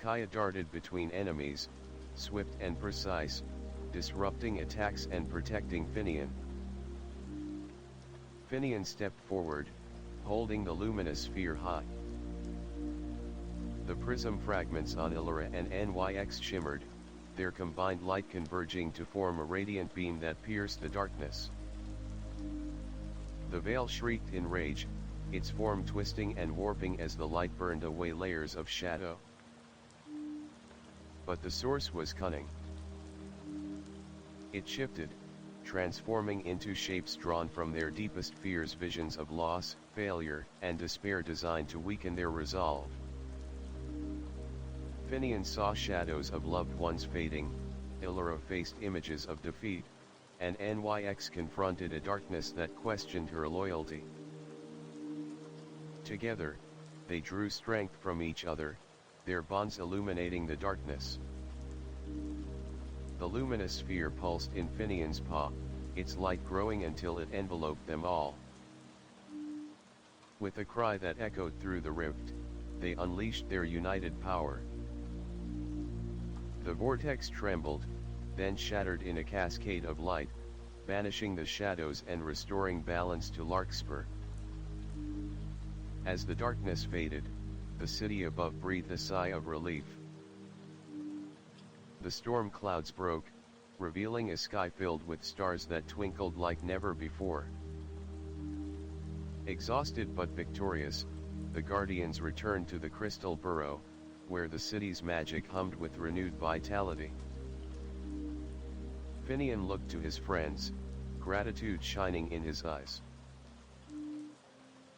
Kaya darted between enemies, swift and precise, disrupting attacks and protecting Finian. Finian stepped forward, holding the luminous sphere high. The prism fragments on Illura and Nyx shimmered, their combined light converging to form a radiant beam that pierced the darkness. The veil shrieked in rage, its form twisting and warping as the light burned away layers of shadow. But the source was cunning. It shifted, transforming into shapes drawn from their deepest fears, visions of loss, failure, and despair designed to weaken their resolve. Finian saw shadows of loved ones fading, Illura faced images of defeat, and Nyx confronted a darkness that questioned her loyalty. Together, they drew strength from each other, their bonds illuminating the darkness. The luminous sphere pulsed in Finian's paw, its light growing until it enveloped them all. With a cry that echoed through the rift, they unleashed their united power. The vortex trembled, then shattered in a cascade of light, banishing the shadows and restoring balance to Larkspur. As the darkness faded, the city above breathed a sigh of relief. The storm clouds broke, revealing a sky filled with stars that twinkled like never before. Exhausted but victorious, the Guardians returned to the Crystal Burrow, where the city's magic hummed with renewed vitality. Finian looked to his friends, gratitude shining in his eyes.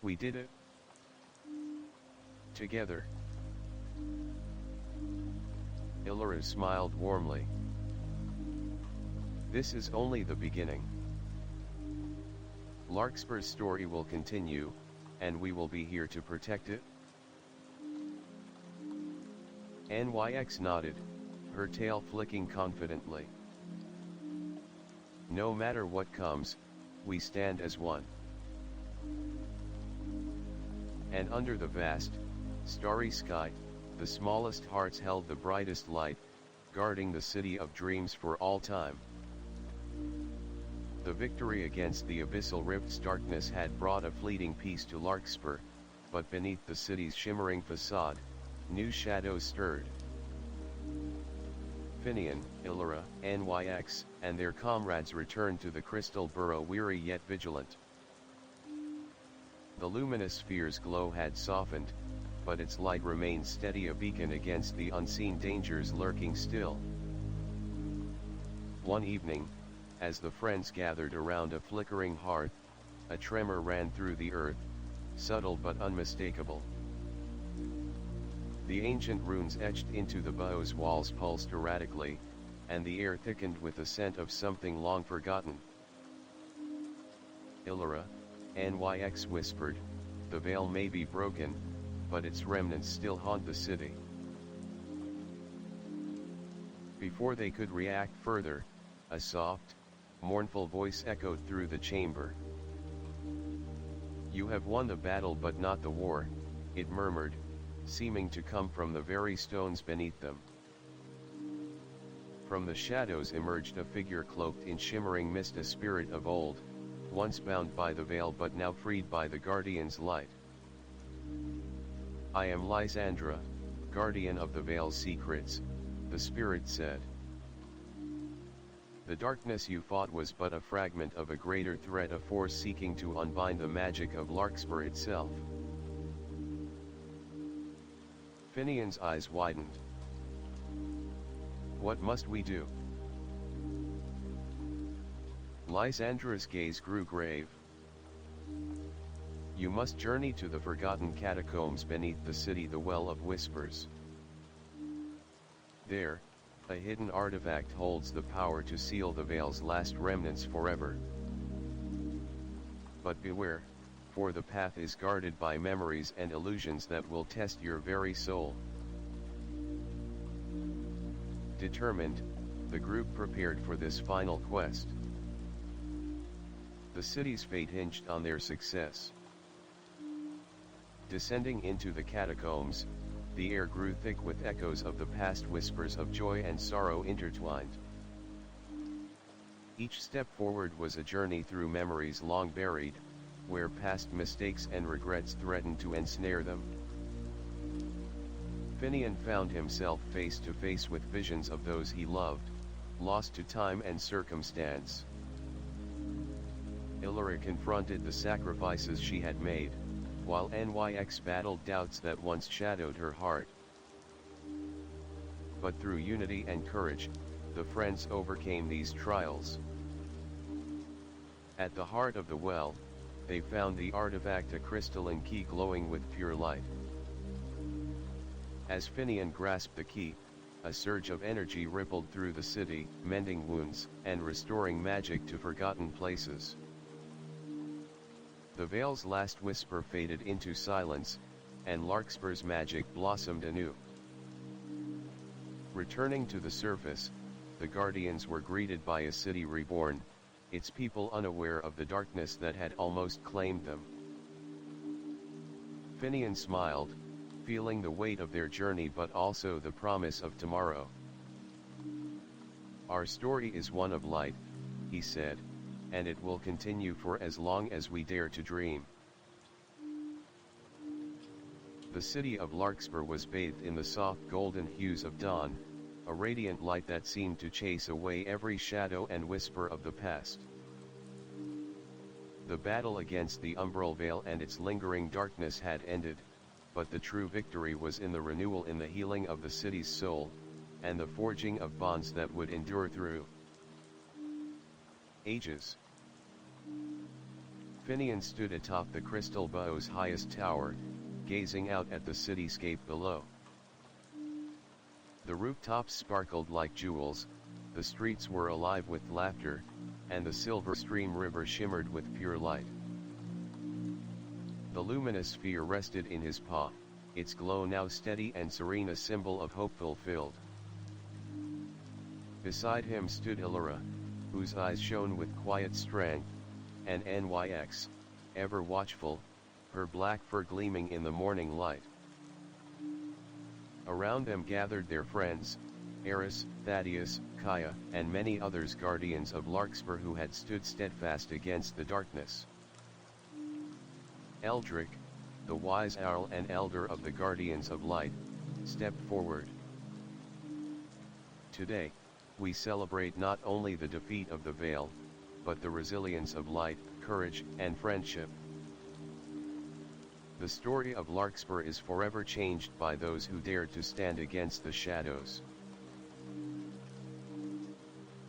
We did it. Together. Illura smiled warmly. This is only the beginning. Larkspur's story will continue, and we will be here to protect it. Nyx nodded, her tail flicking confidently. No matter what comes, we stand as one. And under the vast, starry sky, the smallest hearts held the brightest light, guarding the city of dreams for all time. The victory against the abyssal rift's darkness had brought a fleeting peace to Larkspur, but beneath the city's shimmering facade, new shadows stirred. Finian, Illura, Nyx, and their comrades returned to the Crystal Burrow weary yet vigilant. The luminous sphere's glow had softened, but its light remained steady, a beacon against the unseen dangers lurking still. One evening, as the friends gathered around a flickering hearth, a tremor ran through the earth, subtle but unmistakable. The ancient runes etched into the burrow's walls pulsed erratically, and the air thickened with the scent of something long forgotten. Illura, Nyx whispered, the veil may be broken, but its remnants still haunt the city. Before they could react further, a soft, mournful voice echoed through the chamber. You have won the battle but not the war, it murmured, seeming to come from the very stones beneath them. From the shadows emerged a figure cloaked in shimmering mist, a spirit of old, once bound by the veil but now freed by the Guardian's light. I am Lysandra, guardian of the veil's secrets, the spirit said. The darkness you fought was but a fragment of a greater threat, a force seeking to unbind the magic of Larkspur itself. Finian's eyes widened. What must we do? Lysandra's gaze grew grave. You must journey to the forgotten catacombs beneath the city, the Well of Whispers. There, a hidden artifact holds the power to seal the Vale's last remnants forever. But beware, for the path is guarded by memories and illusions that will test your very soul. Determined, the group prepared for this final quest. The city's fate hinged on their success. Descending into the catacombs, the air grew thick with echoes of the past, whispers of joy and sorrow intertwined. Each step forward was a journey through memories long buried, where past mistakes and regrets threatened to ensnare them. Finian found himself face to face with visions of those he loved, lost to time and circumstance. Illyra confronted the sacrifices she had made, while Nyx battled doubts that once shadowed her heart. But through unity and courage, the friends overcame these trials. At the heart of the well, they found the artifact, a crystalline key glowing with pure light. As Finian grasped the key, a surge of energy rippled through the city, mending wounds and restoring magic to forgotten places. The Vale's last whisper faded into silence, and Larkspur's magic blossomed anew. Returning to the surface, the Guardians were greeted by a city reborn, its people unaware of the darkness that had almost claimed them. Finian smiled, feeling the weight of their journey but also the promise of tomorrow. Our story is one of light, he said, and it will continue for as long as we dare to dream. The city of Larkspur was bathed in the soft golden hues of dawn, a radiant light that seemed to chase away every shadow and whisper of the past. The battle against the Umbral Vale and its lingering darkness had ended, but the true victory was in the renewal, in the healing of the city's soul, and the forging of bonds that would endure through ages. Finian stood atop the Crystal Bow's highest tower, gazing out at the cityscape below. The rooftops sparkled like jewels, the streets were alive with laughter, and the silver stream river shimmered with pure light. The luminous sphere rested in his paw, its glow now steady and serene, a symbol of hope fulfilled. Beside him stood Illyra, whose eyes shone with quiet strength, and Nyx, ever watchful, her black fur gleaming in the morning light. Around them gathered their friends, Eris, Thaddeus, Kaya, and many others, guardians of Larkspur who had stood steadfast against the darkness. Eldrick, the wise owl and elder of the Guardians of Light, stepped forward. Today, we celebrate not only the defeat of the Vale, but the resilience of light, courage, and friendship. The story of Larkspur is forever changed by those who dared to stand against the shadows.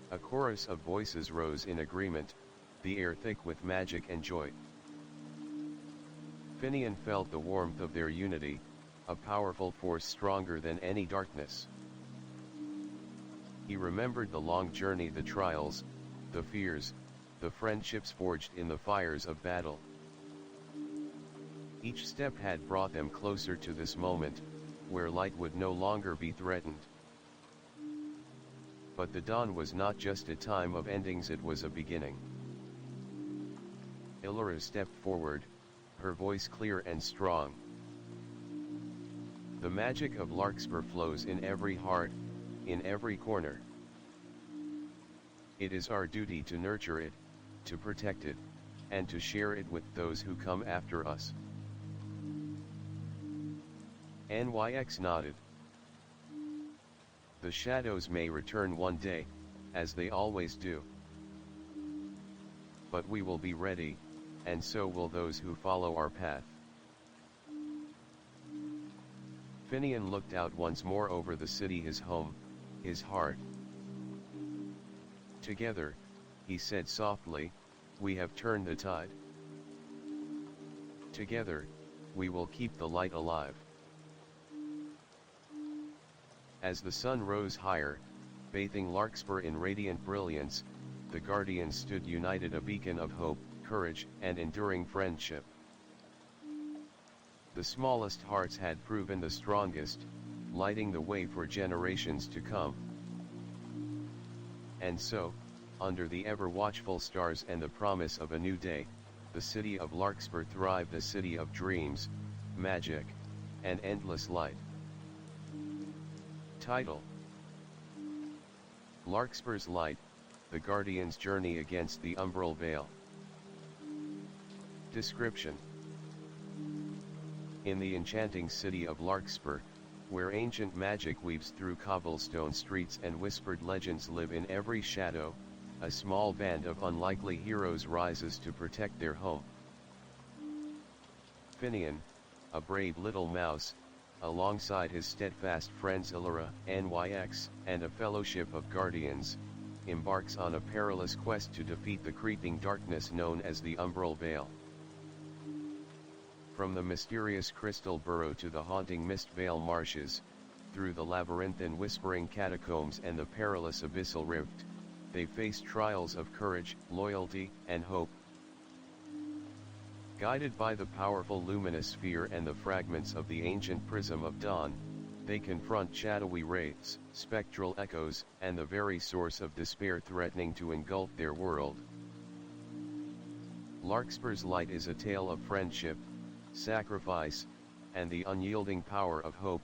A chorus of voices rose in agreement, the air thick with magic and joy. Finian felt the warmth of their unity, a powerful force stronger than any darkness. He remembered the long journey, the trials, the fears, the friendships forged in the fires of battle. Each step had brought them closer to this moment, where light would no longer be threatened. But the dawn was not just a time of endings, it was a beginning. Illyra stepped forward, her voice clear and strong. The magic of Larkspur flows in every heart, in every corner. It is our duty to nurture it, to protect it, and to share it with those who come after us. Nyx nodded. The shadows may return one day, as they always do. But we will be ready, and so will those who follow our path. Finian looked out once more over the city, his home, his heart. Together, he said softly, we have turned the tide. Together, we will keep the light alive. As the sun rose higher, bathing Larkspur in radiant brilliance, the Guardians stood united, a beacon of hope, courage, and enduring friendship. The smallest hearts had proven the strongest, lighting the way for generations to come. And so, under the ever-watchful stars and the promise of a new day, the city of Larkspur thrived, a city of dreams, magic, and endless light. Title: Larkspur's Light, the Guardian's Journey Against the Umbral Veil. Description: In the enchanting city of Larkspur, where ancient magic weaves through cobblestone streets and whispered legends live in every shadow, a small band of unlikely heroes rises to protect their home. Finian, a brave little mouse, alongside his steadfast friends Illyra, Nyx, and a fellowship of guardians, embarks on a perilous quest to defeat the creeping darkness known as the Umbral Veil. From the mysterious Crystal Burrow to the haunting Mist Vale marshes, through the labyrinthine whispering catacombs and the perilous abyssal rift, they face trials of courage, loyalty, and hope. Guided by the powerful luminous sphere and the fragments of the ancient prism of dawn, they confront shadowy wraiths, spectral echoes, and the very source of despair threatening to engulf their world. Larkspur's Light is a tale of friendship, sacrifice, and the unyielding power of hope,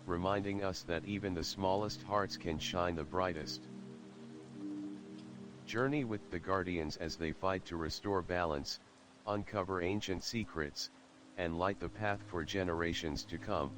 reminding us that even the smallest hearts can shine the brightest. Journey with the Guardians as they fight to restore balance, uncover ancient secrets, and light the path for generations to come.